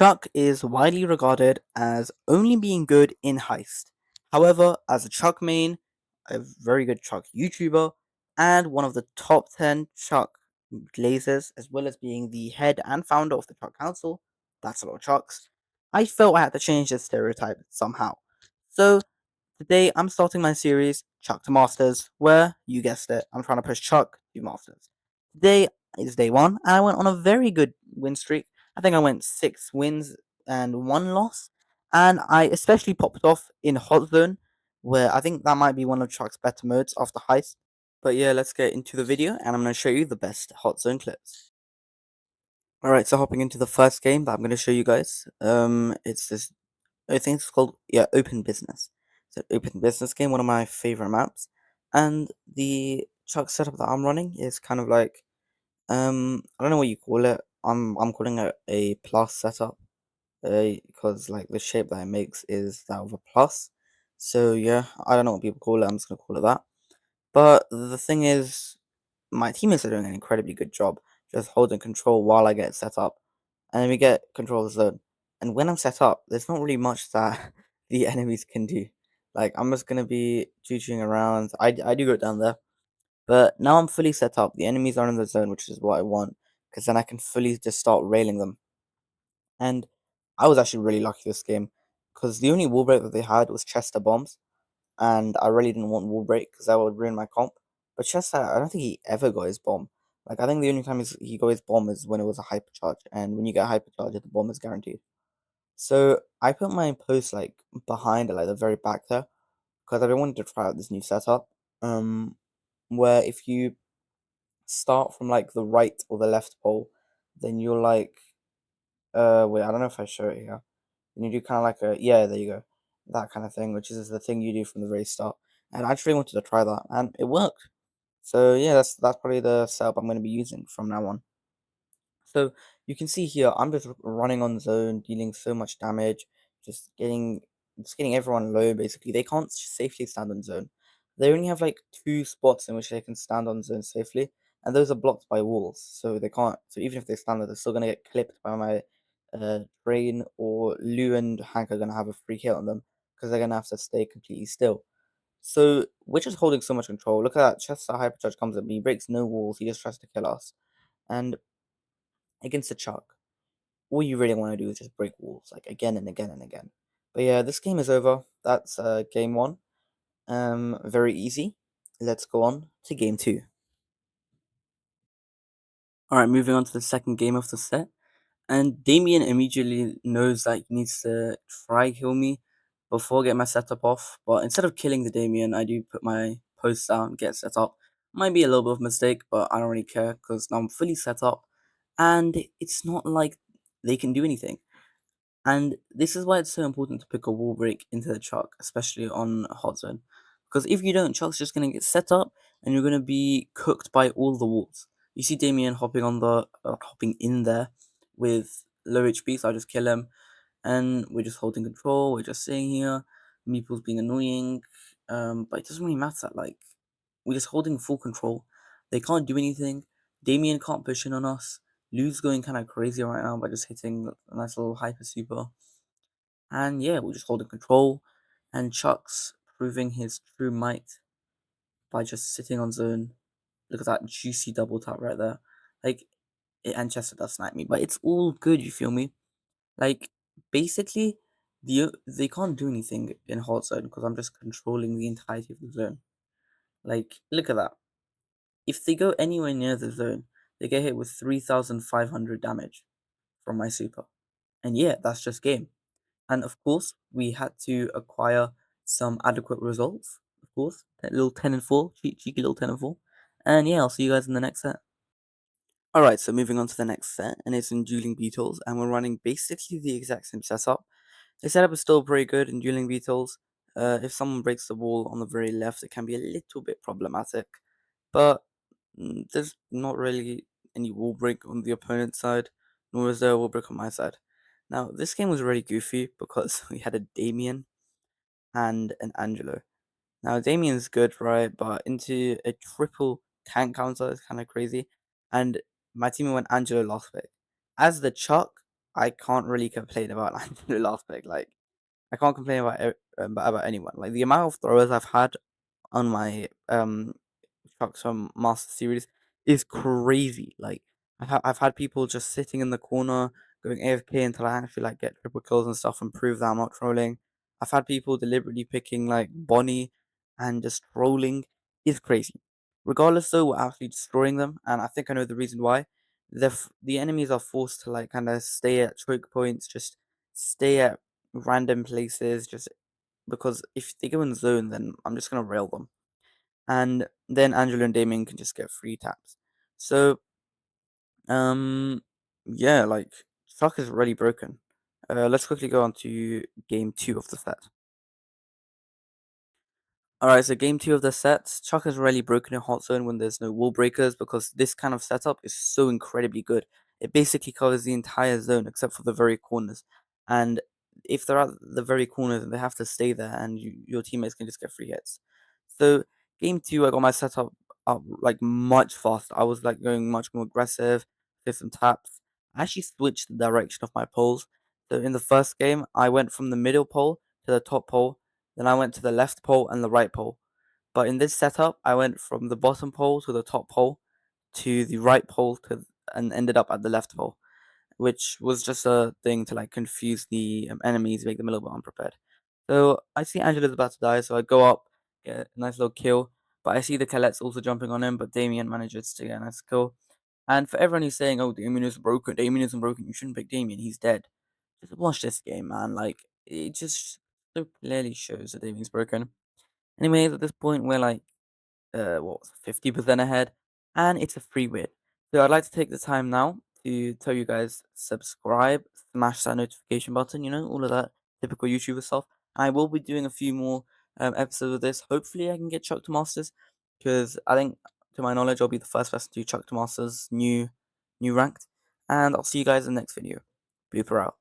Chuck is widely regarded as only being good in Heist. However, as a Chuck main, a very good Chuck YouTuber, and one of the top 10 Chuck glazers, as well as being the head and founder of the Chuck Council, that's a lot of Chucks, I felt I had to change this stereotype somehow. So today, I'm starting my series, Chuck to Masters, where, you guessed it, I'm trying to push Chuck to Masters. Today is day one, and I went on a very good win streak. I think I went 6 wins and 1 loss, and I especially popped off in Hot Zone, where I think that might be one of Chuck's better modes after Heist. But yeah, let's get into the video, and I'm going to show you the best Hot Zone clips. Alright, so hopping into the first game that I'm going to show you guys, it's this I think it's called Open Business. So Open Business game, one of my favorite maps, and the Chuck setup that I'm running is kind of like I don't know what you call it. I'm calling it a plus setup, because like the shape that it makes is that of a plus. So yeah, I don't know what people call it. I'm just gonna call it that. But the thing is, my teammates are doing an incredibly good job just holding control while I get set up. And then we get control of the zone. And when I'm set up, there's not really much that the enemies can do. Like, I'm just going to be chooching around. I do go down there. But now I'm fully set up. The enemies are in the zone, which is what I want. Because then I can fully just start railing them. And I was actually really lucky this game. Because the only wall break that they had was Chester bombs, and I really didn't want wall break because that would ruin my comp. But Chester, I don't think he ever got his bomb. Like, I think the only time he got his bomb is when it was a hypercharge, and when you get a hypercharge, the bomb is guaranteed. So I put my post like behind it, like the very back there, because I really wanted to try out this new setup. Um, where if you start from like the right or the left pole, then you're like, wait, I don't know if I show it here. And you do kind of like there you go, that kind of thing, which is the thing you do from the very start. And I actually wanted to try that, and it worked. So yeah, that's probably the setup I'm going to be using from now on. So you can see here, I'm just running on zone, dealing so much damage, just getting just getting everyone low. Basically, they can't safely stand on zone. They only have like 2 spots in which they can stand on zone safely, and those are blocked by walls, so they can't. So even if they stand there, they're still gonna get clipped by my Drain, or Lou and Hank are gonna have a free hit on them because they're gonna have to stay completely still. So we're just holding so much control. Look at that, Chester Hypercharge comes at me, he breaks no walls, he just tries to kill us. And against the Chuck, all you really want to do is just break walls, like again and again and again. But yeah, this game is over. That's game one. Very easy. Let's go on to game two. All right, moving on to the second game of the set. And Damien immediately knows that he needs to try kill me before getting my setup off. But instead of killing the Damien, I do put my post down, get set up. Might be a little bit of a mistake, but I don't really care because now I'm fully set up. And it's not like they can do anything. And this is why it's so important to pick a wall break into the Chuck, especially on Hot Zone. Because if you don't, Chuck's just gonna get set up and you're gonna be cooked by all the walls. You see Damien hopping in there with low HP, so I just kill him, and we're just holding control. We're just sitting here. Meeple's being annoying, but it doesn't really matter. Like, we're just holding full control. They can't do anything. Damien can't push in on us. Lou's going kind of crazy right now by just hitting a nice little hyper super. And yeah, we're just holding control. And Chuck's proving his true might by just sitting on zone. Look at that juicy double tap right there. Like, and Chester does snipe me, but it's all good, you feel me? Like, basically, they can't do anything in hot zone because I'm just controlling the entirety of the zone. Like, look at that. If they go anywhere near the zone, they get hit with 3,500 damage from my super. And yeah, that's just game. And of course, we had to acquire some adequate results. Of course, that little 10 and 4, cheeky little 10 and 4. And yeah, I'll see you guys in the next set. Alright, so moving on to the next set, and it's in Dueling Beetles, and we're running basically the exact same setup. The setup is still pretty good in Dueling Beetles. If someone breaks the wall on the very left, it can be a little bit problematic. But there's not really any wall break on the opponent's side, nor is there a wall break on my side. Now, this game was really goofy because we had a Damien and an Angelo. Now, Damien's good, right? But into a triple tank counter is kind of crazy. And my team went Angelo last pick. As the Chuck, I can't really complain about Angelo last pick. Like, I can't complain about anyone. Like the amount of throwers I've had on my trucks from Master Series is crazy. Like I've had people just sitting in the corner going AFK until I actually like get triple kills and stuff and prove that I'm not trolling. I've had people deliberately picking like Bonnie and just trolling. Is crazy. Regardless though, we're actually destroying them, and I think I know the reason why. The enemies are forced to like kind of stay at choke points, just stay at random places, just because if they go in zone, then I'm just gonna rail them, and then Angelo and Damien can just get free taps. So um, yeah, like Chuck is already broken. Let's quickly go on to game two of the set. Alright, so game two of the sets, Chuck has really broken a hot zone when there's no wall breakers because this kind of setup is so incredibly good. It basically covers the entire zone except for the very corners. And if they're at the very corners, they have to stay there and your teammates can just get free hits. So game two, I got my setup up like much faster. I was like going much more aggressive, did some taps. I actually switched the direction of my poles. So in the first game, I went from the middle pole to the top pole, then I went to the left pole and the right pole. But in this setup, I went from the bottom pole to the top pole to the right pole and ended up at the left pole, which was just a thing to like confuse the enemies, make them a little bit unprepared. So I see Angela's about to die, so I go up, get a nice little kill. But I see the Colette's also jumping on him, but Damien manages to get a nice kill. And for everyone who's saying, "Oh, Damien is broken. Damien isn't broken. You shouldn't pick Damien. He's dead." Just watch this game, man. Like it just so clearly shows that Damien's broken. Anyways, at this point, we're like, 50% ahead, and it's a free win. So I'd like to take the time now to tell you guys subscribe, smash that notification button, all of that typical YouTuber stuff. I will be doing a few more episodes of this. Hopefully, I can get Chuck to Masters because I think, to my knowledge, I'll be the first person to Chuck to Masters new ranked. And I'll see you guys in the next video. Beautifull out.